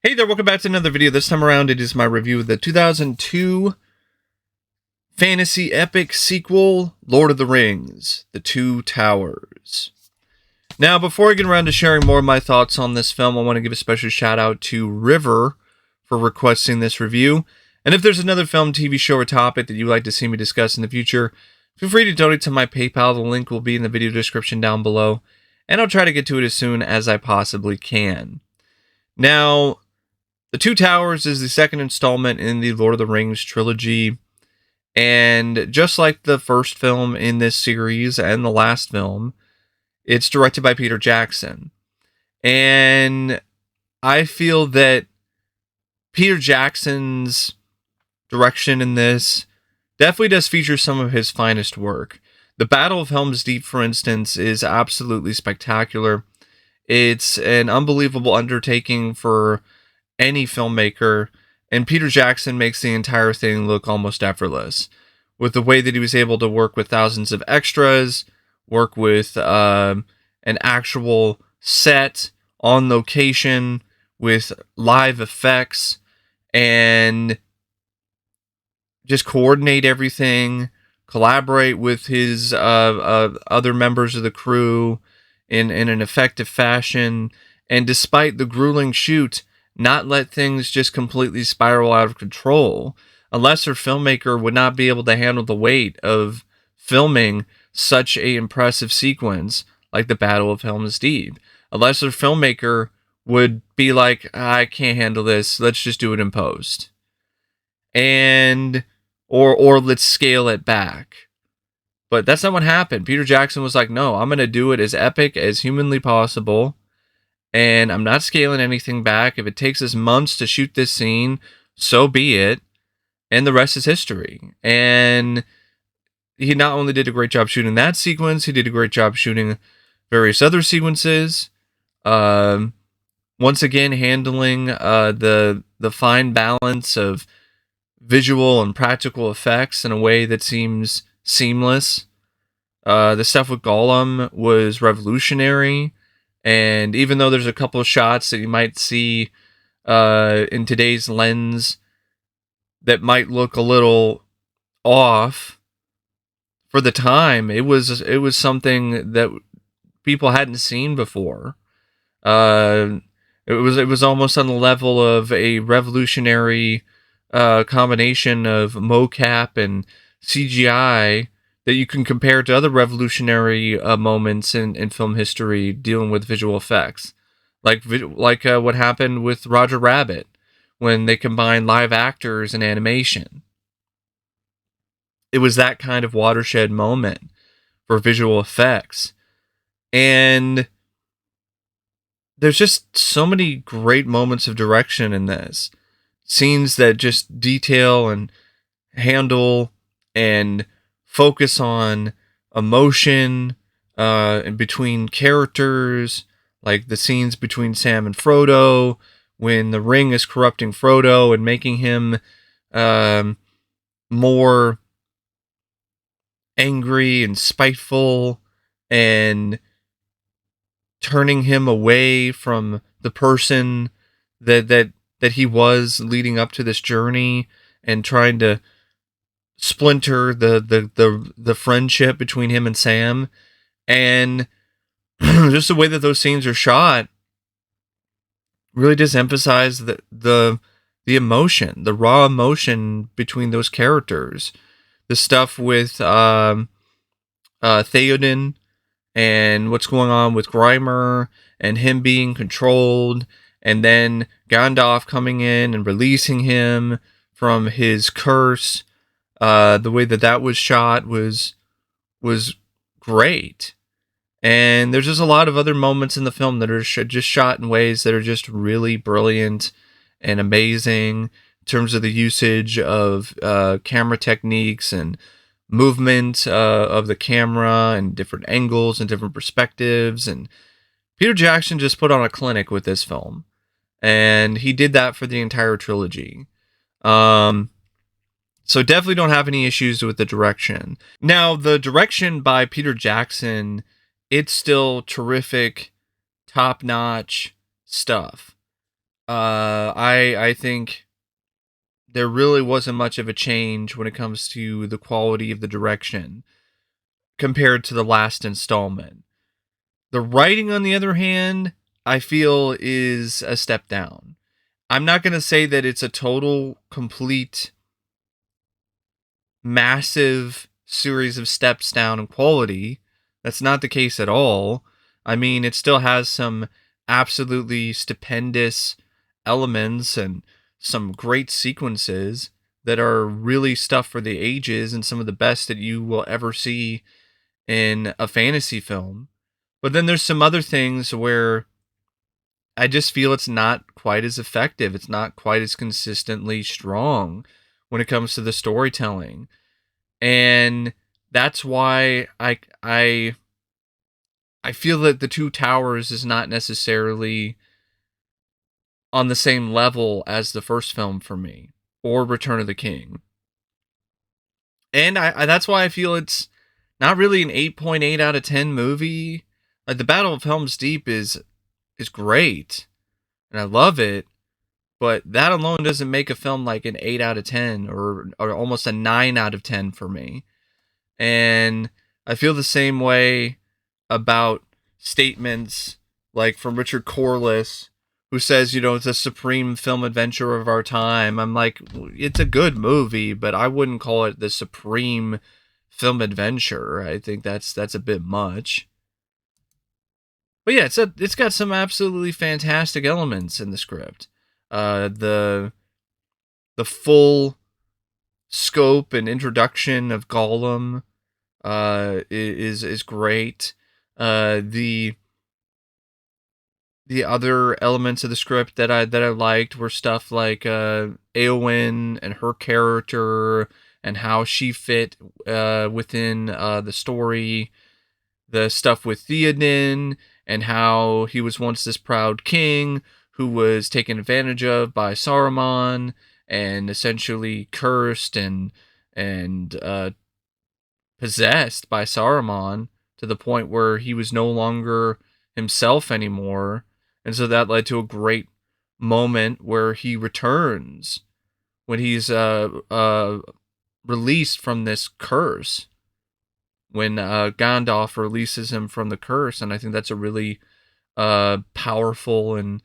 Hey there, welcome back to another video. This time around, it is my review of the 2002 fantasy epic sequel, Lord of the Rings, The Two Towers. Now, before I get around to sharing more of my thoughts on this film, I want to give a special shout out to River for requesting this review. And if there's another film, TV show, or topic that you'd like to see me discuss in the future, feel free to donate to my PayPal. The link will be in the video description down below, and I'll try to get to it as soon as I possibly can. Now, The Two Towers is the second installment in the Lord of the Rings trilogy, and just like the first film in this series and the last film, it's directed by Peter Jackson. And I feel that Peter Jackson's direction in this definitely does feature some of his finest work. The Battle of Helm's Deep, for instance, is absolutely spectacular. It's an unbelievable undertaking for any filmmaker, and Peter Jackson makes the entire thing look almost effortless with the way that he was able to work with thousands of extras, work with an actual set on location with live effects, and just coordinate everything, collaborate with his other members of the crew in an effective fashion, and despite the grueling shoot, not let things just completely spiral out of control. A lesser filmmaker would not be able to handle the weight of filming such an impressive sequence like the Battle of Helm's Deep. A lesser filmmaker would be like, I can't handle this, let's just do it in post. And or let's scale it back. But that's not what happened. Peter Jackson was like, no, I'm going to do it as epic as humanly possible, and I'm not scaling anything back. If it takes us months to shoot this scene, so be it. And the rest is history. And he not only did a great job shooting that sequence, he did a great job shooting various other sequences. Once again, handling the fine balance of visual and practical effects in a way that seems seamless. The stuff with Gollum was revolutionary. And even though there's a couple of shots that you might see in today's lens that might look a little off, for the time, it was something that people hadn't seen before. It was almost on the level of a revolutionary combination of mocap and CGI that you can compare to other revolutionary moments in film history dealing with visual effects, like what happened with Roger Rabbit when they combined live actors and animation. It was that kind of watershed moment for visual effects, and there's just so many great moments of direction in this. Scenes that just detail and handle and focus on emotion in between characters, like the scenes between Sam and Frodo, when the ring is corrupting Frodo and making him more angry and spiteful, and turning him away from the person that he was leading up to this journey, and trying to splinter the friendship between him and Sam. And just the way that those scenes are shot really does emphasize the emotion, the raw emotion between those characters. The stuff with Theoden and what's going on with Grimer and him being controlled, and then Gandalf coming in and releasing him from his curse. The way that was shot was great. And there's just a lot of other moments in the film that are just shot in ways that are just really brilliant and amazing in terms of the usage of camera techniques and movement of the camera and different angles and different perspectives. And Peter Jackson just put on a clinic with this film, and he did that for the entire trilogy. So definitely don't have any issues with the direction. Now, the direction by Peter Jackson, it's still terrific, top-notch stuff. I think there really wasn't much of a change when it comes to the quality of the direction compared to the last installment. The writing, on the other hand, I feel is a step down. I'm not going to say that it's a total, complete, massive series of steps down in quality. That's not the case at all. I mean, it still has some absolutely stupendous elements and some great sequences that are really stuff for the ages and some of the best that you will ever see in a fantasy film. But then there's some other things where I just feel it's not quite as effective. It's not quite as consistently strong when it comes to the storytelling. And that's why I feel that The Two Towers is not necessarily on the same level as the first film for me, or Return of the King. And I that's why I feel it's not really an 8.8 out of 10 movie. Like, the Battle of Helm's Deep is great, and I love it, but that alone doesn't make a film like an 8 out of 10 or almost a 9 out of 10 for me. And I feel the same way about statements like from Richard Corliss, who says, it's a supreme film adventure of our time. I'm like, it's a good movie, but I wouldn't call it the supreme film adventure. I think that's a bit much. But yeah, it's got some absolutely fantastic elements in the script. The full scope and introduction of Gollum is great. The other elements of the script that I liked were stuff like Eowyn and her character and how she fit within the story. The stuff with Theoden and how he was once this proud king who was taken advantage of by Saruman and essentially cursed and possessed by Saruman to the point where he was no longer himself anymore. And so that led to a great moment where he returns when he's released from this curse, when Gandalf releases him from the curse. And I think that's a really powerful and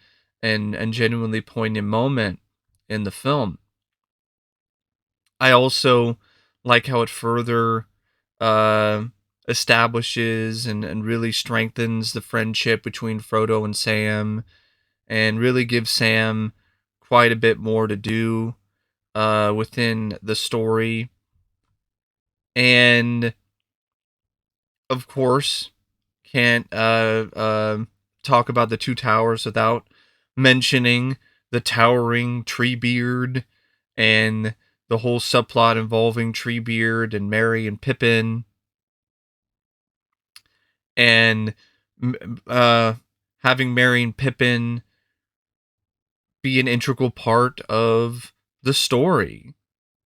genuinely poignant moment in the film. I also like how it further establishes and really strengthens the friendship between Frodo and Sam, and really gives Sam quite a bit more to do within the story. And of course, can't talk about the Two Towers without mentioning the towering Treebeard and the whole subplot involving Treebeard and Merry and Pippin, and having Merry and Pippin be an integral part of the story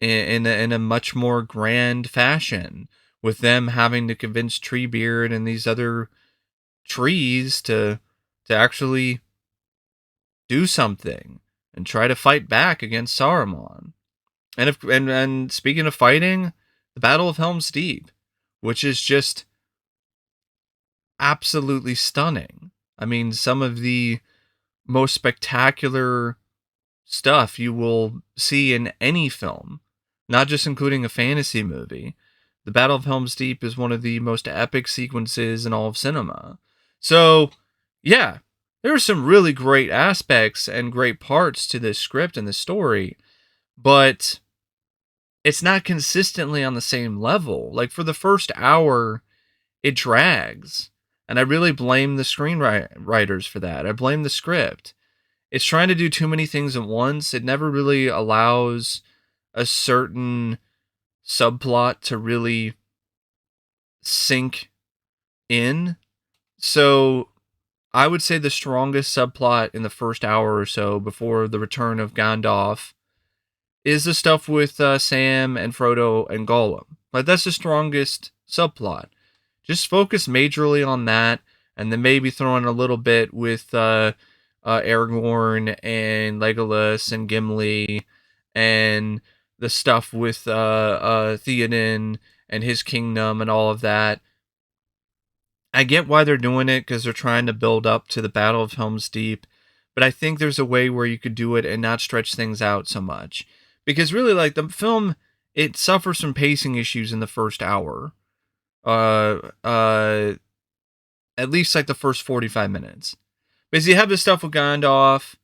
in a much more grand fashion, with them having to convince Treebeard and these other trees to actually do something and try to fight back against Saruman. And speaking of fighting, the Battle of Helm's Deep, which is just absolutely stunning. I mean, some of the most spectacular stuff you will see in any film, not just including a fantasy movie. The Battle of Helm's Deep is one of the most epic sequences in all of cinema. So, yeah, there are some really great aspects and great parts to this script and the story, but it's not consistently on the same level. Like, for the first hour, it drags. And I really blame the screenwriters for that. I blame the script. It's trying to do too many things at once. It never really allows a certain subplot to really sink in. So I would say the strongest subplot in the first hour or so before the return of Gandalf is the stuff with Sam and Frodo and Gollum. Like, that's the strongest subplot. Just focus majorly on that, and then maybe throw in a little bit with Aragorn and Legolas and Gimli, and the stuff with Theoden and his kingdom and all of that. I get why they're doing it, because they're trying to build up to the Battle of Helm's Deep, but I think there's a way where you could do it and not stretch things out so much. Because really, like, the film, it suffers from pacing issues in the first hour. Uh, uh, at least like the first 45 minutes. Because you have this stuff with Gandalf,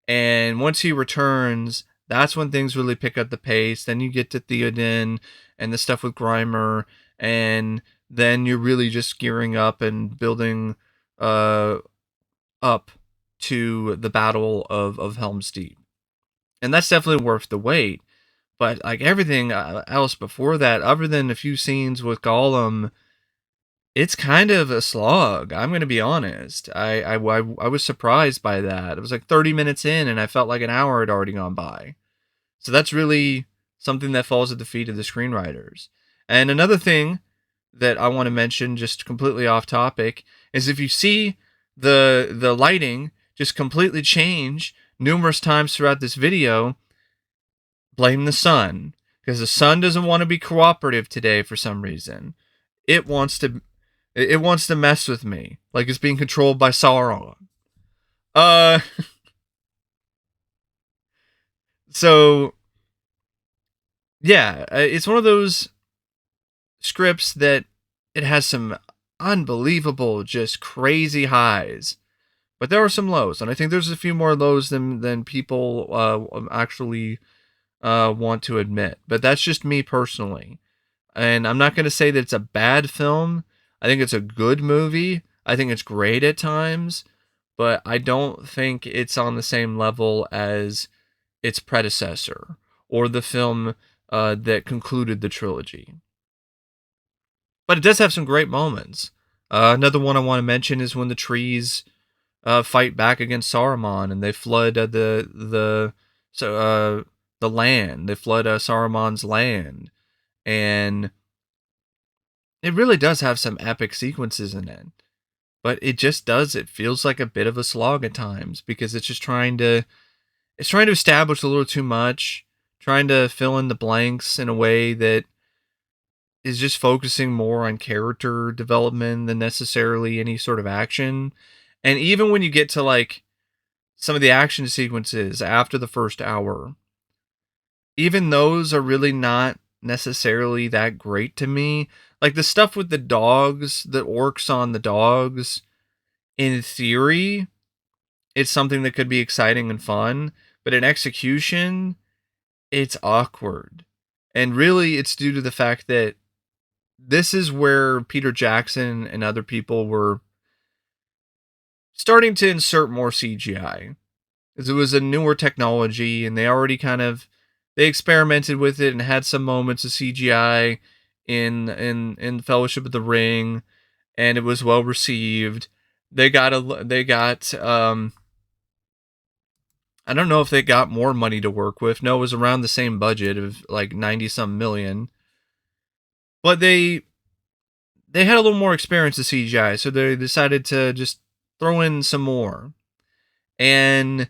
and once he returns, that's when things really pick up the pace. Then you get to Theoden and the stuff with Grimer, and then you're really just gearing up and building up to the Battle of Helm's Deep. And that's definitely worth the wait. But like everything else before that, other than a few scenes with Gollum, it's kind of a slog. I'm going to be honest. I was surprised by that. It was like 30 minutes in, and I felt like an hour had already gone by. So that's really something that falls at the feet of the screenwriters. And another thing that I want to mention, just completely off topic, is if you see the lighting just completely change numerous times throughout this video, blame the sun, because the sun doesn't want to be cooperative today for some reason. It wants to mess with me, like it's being controlled by Sauron. So yeah, it's one of those scripts that it has some unbelievable, just crazy highs, but there are some lows, and I think there's a few more lows than people actually want to admit. But that's just me personally, and I'm not going to say that it's a bad film. I think it's a good movie. I think it's great at times, but I don't think it's on the same level as its predecessor or the film that concluded the trilogy. But it does have some great moments. Another one I want to mention is when the trees fight back against Saruman, and they flood the land. They flood Saruman's land, and it really does have some epic sequences in it. But it just does. It feels like a bit of a slog at times, because it's just trying to establish a little too much, trying to fill in the blanks in a way that is just focusing more on character development than necessarily any sort of action. And even when you get to like some of the action sequences after the first hour, even those are really not necessarily that great to me. Like the stuff with the dogs, the orcs on the dogs, in theory, it's something that could be exciting and fun, but in execution, it's awkward. And really, it's due to the fact that this is where Peter Jackson and other people were starting to insert more CGI. Because it was a newer technology, and they already they experimented with it and had some moments of CGI in Fellowship of the Ring, and it was well received. They got I don't know if they got more money to work with. No, it was around the same budget of like 90 some million. But they had a little more experience with CGI, so they decided to just throw in some more. And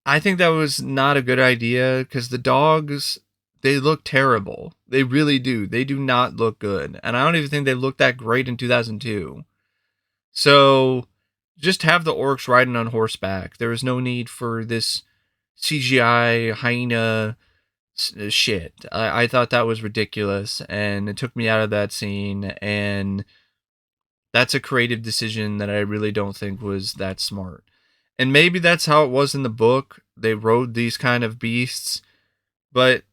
I think that was not a good idea, because the dogs, they look terrible. They really do. They do not look good. And I don't even think they looked that great in 2002. So just have the orcs riding on horseback. There was no need for this CGI hyena shit. I thought that was ridiculous, and it took me out of that scene, and that's a creative decision that I really don't think was that smart. And maybe that's how it was in the book. They rode these kind of beasts, but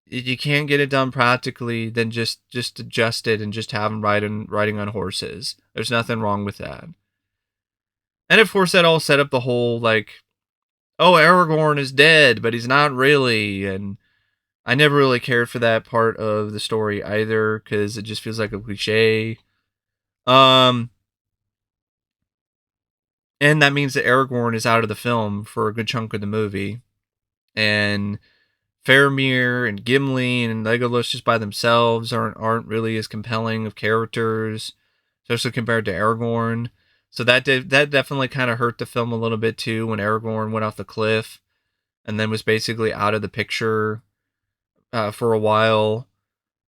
if you can't get it done practically, then just adjust it and just have them riding on horses. There's nothing wrong with that. And of course, that all set up the whole like, oh, Aragorn is dead, but he's not really, and I never really cared for that part of the story either, because it just feels like a cliche. And that means that Aragorn is out of the film for a good chunk of the movie. And Faramir and Gimli and Legolas just by themselves aren't really as compelling of characters, especially compared to Aragorn. So that definitely kind of hurt the film a little bit too when Aragorn went off the cliff and then was basically out of the picture for a while.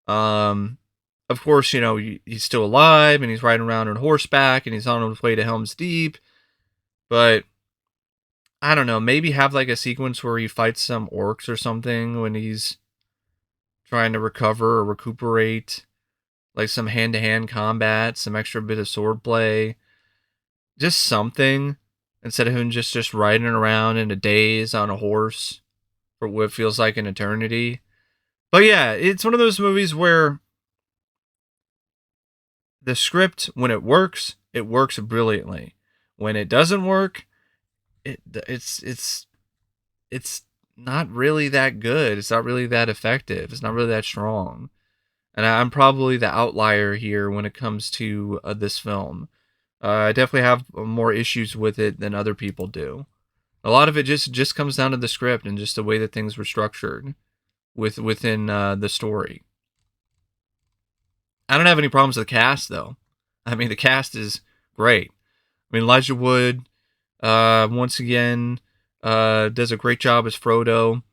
Of course, he's still alive and he's riding around on horseback and he's on his way to Helm's Deep. But I don't know, maybe have like a sequence where he fights some orcs or something when he's trying to recover or recuperate. Like some hand-to-hand combat, some extra bit of swordplay. Just something. Instead of him just riding around in a daze on a horse for what feels like an eternity. But yeah, it's one of those movies where the script, when it works brilliantly. When it doesn't work, it's not really that good. It's not really that effective. It's not really that strong. And I'm probably the outlier here when it comes to this film. I definitely have more issues with it than other people do. A lot of it just comes down to the script and just the way that things were structured within the story. I don't have any problems with the cast, though. I mean, the cast is great. I mean, Elijah Wood, once again, does a great job as Frodo.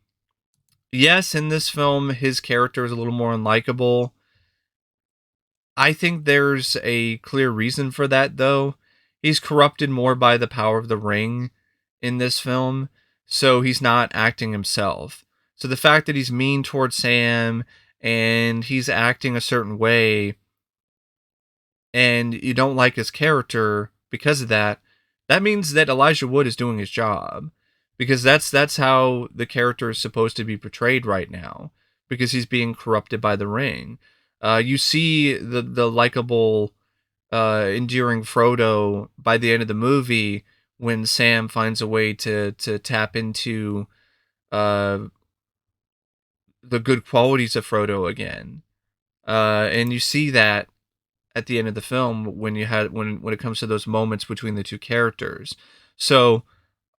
Yes, in this film, his character is a little more unlikable. I think there's a clear reason for that, though. He's corrupted more by the power of the ring in this film, so he's not acting himself. So the fact that he's mean towards Sam and he's acting a certain way and you don't like his character because of that, that means that Elijah Wood is doing his job. Because that's how the character is supposed to be portrayed right now. Because he's being corrupted by the ring. You see the likable, endearing Frodo by the end of the movie when Sam finds a way to tap into the good qualities of Frodo again. And you see that at the end of the film when it comes to those moments between the two characters. So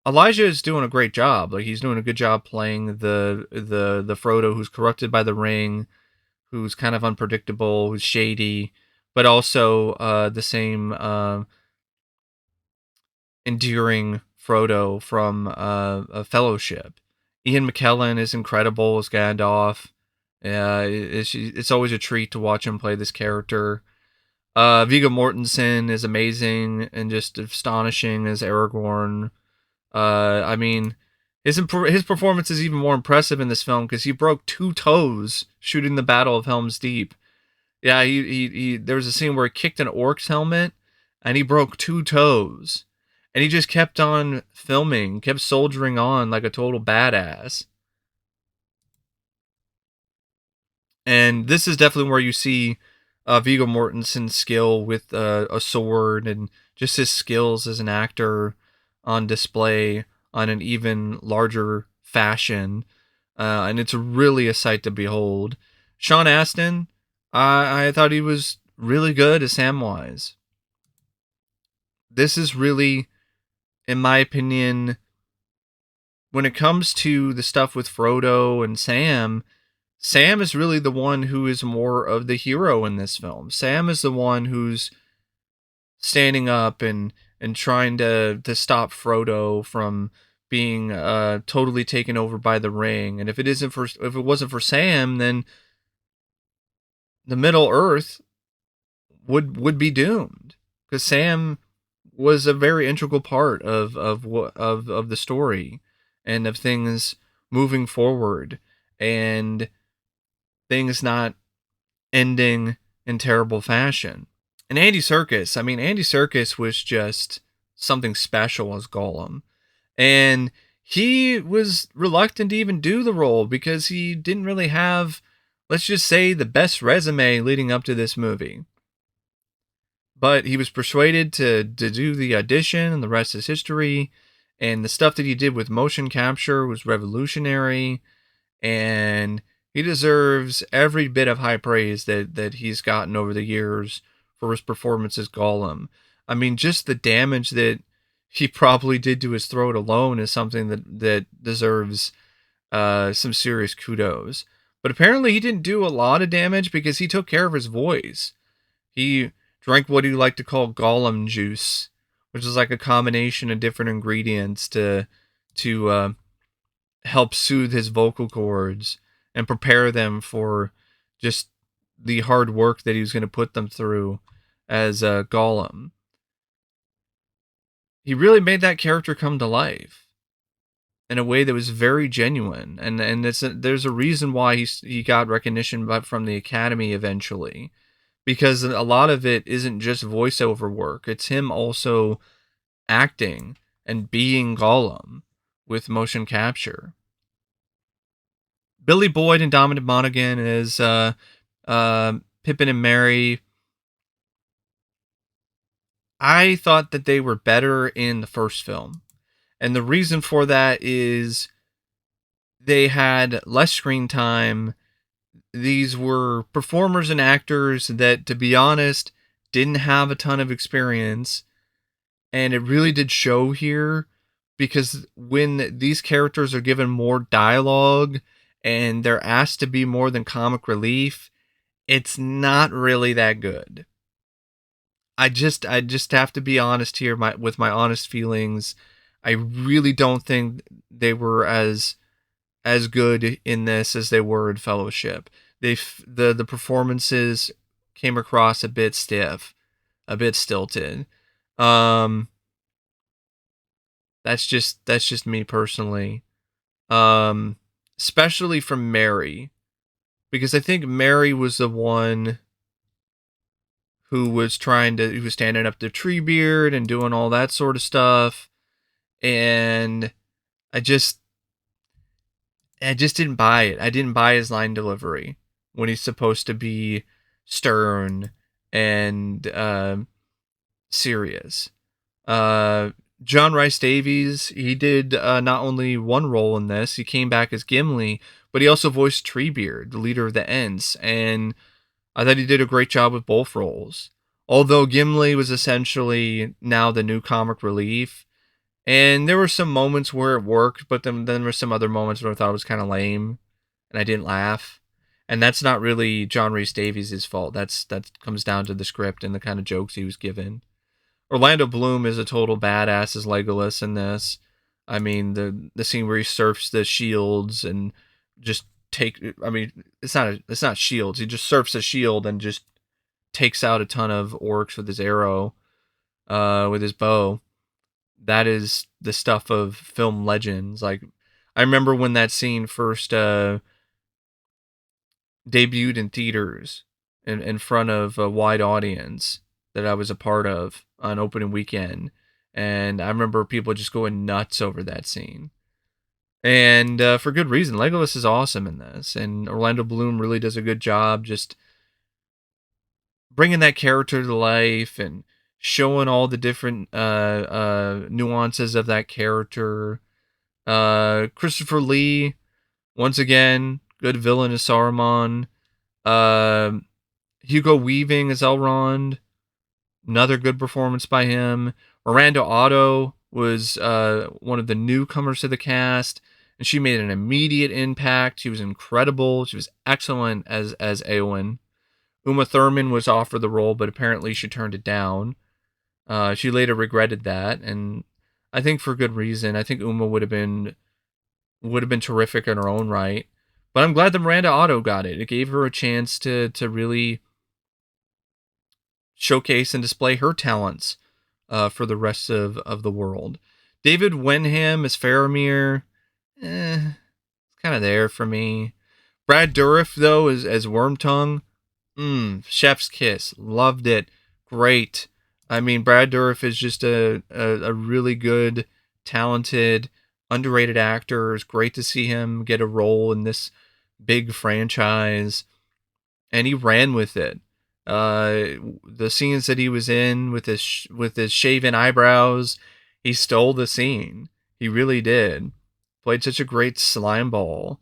Elijah is doing a great job. Like, he's doing a good job playing the Frodo who's corrupted by the ring, who's kind of unpredictable, who's shady, but also the same endearing Frodo from a Fellowship. Ian McKellen is incredible as Gandalf. It's always a treat to watch him play this character. Viggo Mortensen is amazing and just astonishing as Aragorn. I mean, his performance is even more impressive in this film because he broke 2 toes shooting the Battle of Helm's Deep. Yeah, he there was a scene where he kicked an orc's helmet and he broke 2 toes. And he just kept on filming, kept soldiering on like a total badass. And this is definitely where you see Viggo Mortensen's skill with a sword and just his skills as an actor on display on an even larger fashion. And it's really a sight to behold. Sean Astin, I thought he was really good as Samwise. This is really, in my opinion, when it comes to the stuff with Frodo and Sam is really the one who is more of the hero in this film. Sam is the one who's standing up and trying to stop Frodo from being totally taken over by the ring. And if it wasn't for Sam, then the Middle Earth would be doomed, because Sam was a very integral part of the story and of things moving forward and things not ending in terrible fashion. And Andy Serkis was just something special as Gollum. And he was reluctant to even do the role because he didn't really have, let's just say, the best resume leading up to this movie. But he was persuaded to do the audition, and the rest is history. And the stuff that he did with motion capture was revolutionary. And he deserves every bit of high praise that he's gotten over the years for his performance as Gollum. I mean, just the damage that he probably did to his throat alone is something that deserves some serious kudos. But apparently he didn't do a lot of damage because he took care of his voice. He drank what he liked to call Gollum juice, which is like a combination of different ingredients to help soothe his vocal cords and prepare them for just the hard work that he was going to put them through as Gollum. He really made that character come to life in a way that was very genuine, and there's a reason why he got recognition from the Academy eventually, because a lot of it isn't just voiceover work; it's him also acting and being Gollum with motion capture. Billy Boyd and Dominic Monaghan as Pippin and Merry. I thought that they were better in the first film. And the reason for that is they had less screen time. These were performers and actors that, to be honest, didn't have a ton of experience. And it really did show here, because when these characters are given more dialogue and they're asked to be more than comic relief, it's not really that good. I just have to be honest here, with my honest feelings. I really don't think they were as good in this as they were in Fellowship. The performances came across a bit stiff, a bit stilted. Um, that's just me personally. Um, Especially from Mary, because I think Mary was the one who was standing up to Treebeard and doing all that sort of stuff, and I just I just didn't buy it. I didn't buy his line delivery when he's supposed to be stern and serious. Uh, John Rhys-Davies, he did not only one role in this, he came back as Gimli, but he also voiced Treebeard, the leader of the Ents, and I thought he did a great job with both roles. Although Gimli was essentially now the new comic relief, and there were some moments where it worked, but then there were some other moments where I thought it was kind of lame, and I didn't laugh. And that's not really John Rhys-Davies' fault. That comes down to the script and the kind of jokes he was given. Orlando Bloom is a total badass as Legolas in this. I mean, the scene where he surfs the shields and just I mean, it's not shields. He just surfs a shield and just takes out a ton of orcs with his arrow, with his bow. That is the stuff of film legends. Like, I remember when that scene first debuted in theaters in front of a wide audience that I was a part of on opening weekend, and I remember people just going nuts over that scene. And for good reason. Legolas is awesome in this, and Orlando Bloom really does a good job just bringing that character to life and showing all the different nuances of that character. Christopher Lee, once again, good villain as Saruman. Uh, Hugo Weaving as Elrond, another good performance by him. Miranda Otto was one of the newcomers to the cast, and she made an immediate impact. She was incredible. She was excellent as Eowyn. Uma Thurman was offered the role, but apparently she turned it down. She later regretted that, and I think for good reason. I think Uma would have been terrific in her own right. But I'm glad that Miranda Otto got it. It gave her a chance to really showcase and display her talents for the rest of the world. David Wenham as Faramir, it's kind of there for me. Brad Dourif, though, as Wormtongue, chef's kiss. Loved it. Great. I mean, Brad Dourif is just a really good, talented, underrated actor. It's great to see him get a role in this big franchise, and he ran with it. The scenes that he was in with his shaven eyebrows, he stole the scene. He really did. Played such a great slime ball,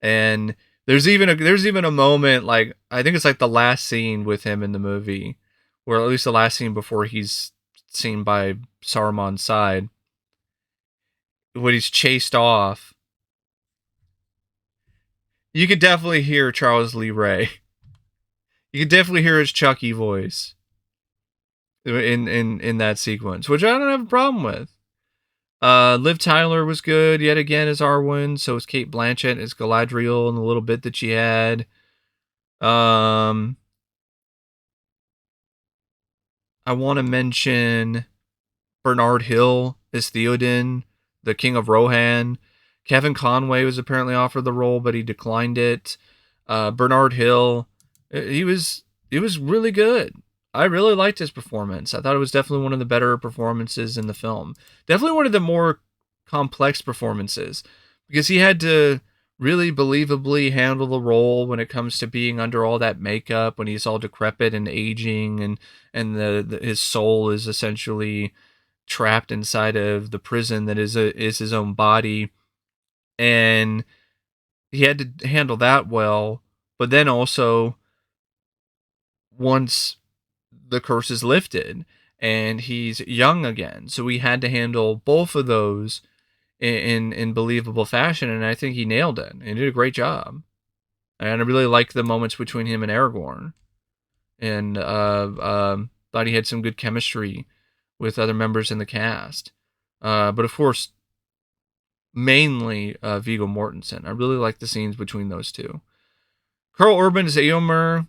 and there's even a moment, like, I think it's like the last scene with him in the movie, or at least the last scene before he's seen by Saruman's side, when he's chased off. You could definitely hear Charles Lee Ray. You could definitely hear his Chucky voice. in that sequence, which I don't have a problem with. Liv Tyler was good yet again as Arwen. So was Cate Blanchett as Galadriel in the little bit that she had. I want to mention Bernard Hill as Theoden, the King of Rohan. Kevin Conway was apparently offered the role, but he declined it. Bernard Hill, he was really good. I really liked his performance. I thought it was definitely one of the better performances in the film. Definitely one of the more complex performances, because he had to really believably handle the role when it comes to being under all that makeup, when he's all decrepit and aging, and his soul is essentially trapped inside of the prison that is his own body, and he had to handle that well. But then also, once the curse is lifted and he's young again, so he had to handle both of those in believable fashion, and I think he nailed it. He did a great job, and I really liked the moments between him and Aragorn, and thought he had some good chemistry with other members in the cast. But of course, mainly Viggo Mortensen. I really like the scenes between those two. Karl Urban is Eomer.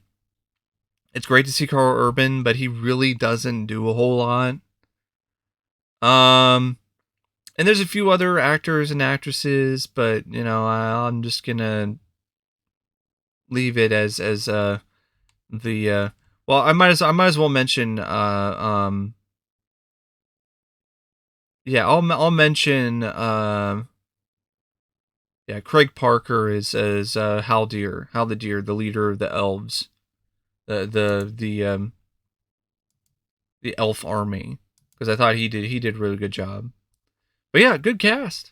It's great to see Karl Urban, but he really doesn't do a whole lot. And there's a few other actors and actresses, but I'm just gonna leave it as the well, I might as well mention yeah, I'll mention yeah, Craig Parker is as Haldir, the leader of the elves, the elf army, because I thought he did a really good job. But yeah, good cast.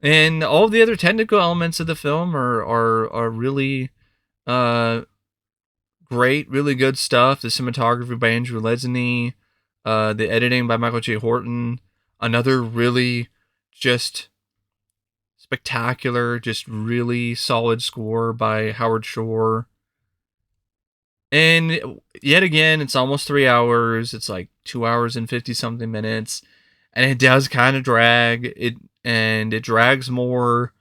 And all the other technical elements of the film are really great, really good stuff. The cinematography by Andrew Lesney, the editing by Michael J. Horton, another really just spectacular, just really solid score by Howard Shore. And yet again, it's almost 3 hours. It's like 2 hours and 50 something minutes, and it does kind of drag. It drags more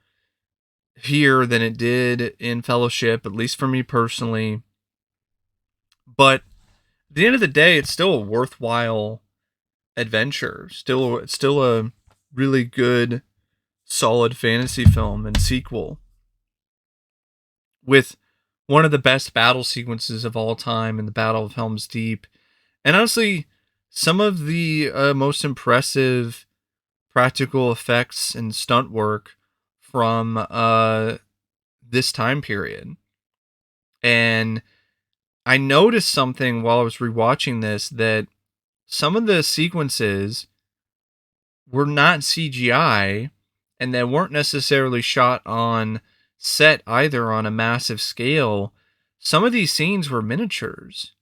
here than it did in Fellowship, at least for me personally. But at the end of the day, it's still a worthwhile adventure. It's still a really good, solid fantasy film and sequel with one of the best battle sequences of all time in the Battle of Helm's Deep. And honestly, some of the most impressive practical effects and stunt work from this time period. And I noticed something while I was rewatching this, that some of the sequences were not CGI, and they weren't necessarily shot on set either on a massive scale. Some of these scenes were miniatures,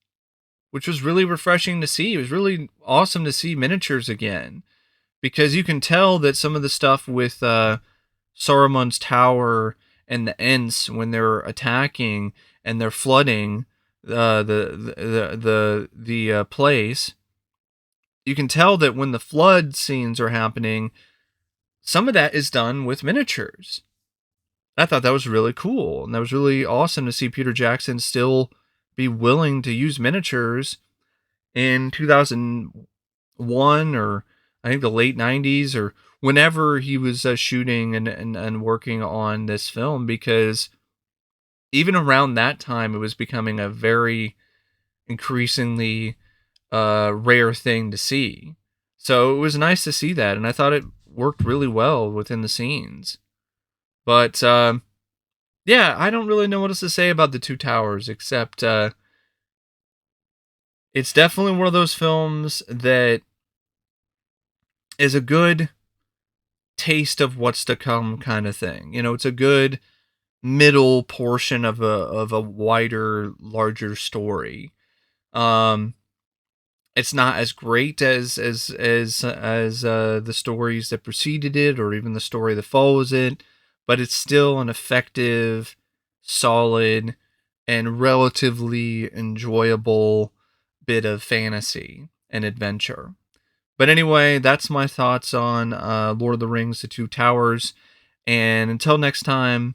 which was really refreshing to see. It was really awesome to see miniatures again, because you can tell that some of the stuff with Saruman's tower and the Ents, when they're attacking and they're flooding the place, you can tell that when the flood scenes are happening, some of that is done with miniatures. I thought that was really cool, and that was really awesome to see Peter Jackson still be willing to use miniatures in 2001, or I think the late 90s, or whenever he was shooting and working on this film, because even around that time, it was becoming a very increasingly rare thing to see. So it was nice to see that, and I thought it worked really well within the scenes. But yeah, I don't really know what else to say about The Two Towers, except it's definitely one of those films that is a good taste of what's to come kind of thing. It's a good middle portion of a wider, larger story. It's not as great as the stories that preceded it, or even the story that follows it, but it's still an effective, solid, and relatively enjoyable bit of fantasy and adventure. But anyway, that's my thoughts on Lord of the Rings, The Two Towers. And until next time,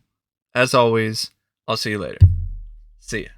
as always, I'll see you later. See ya.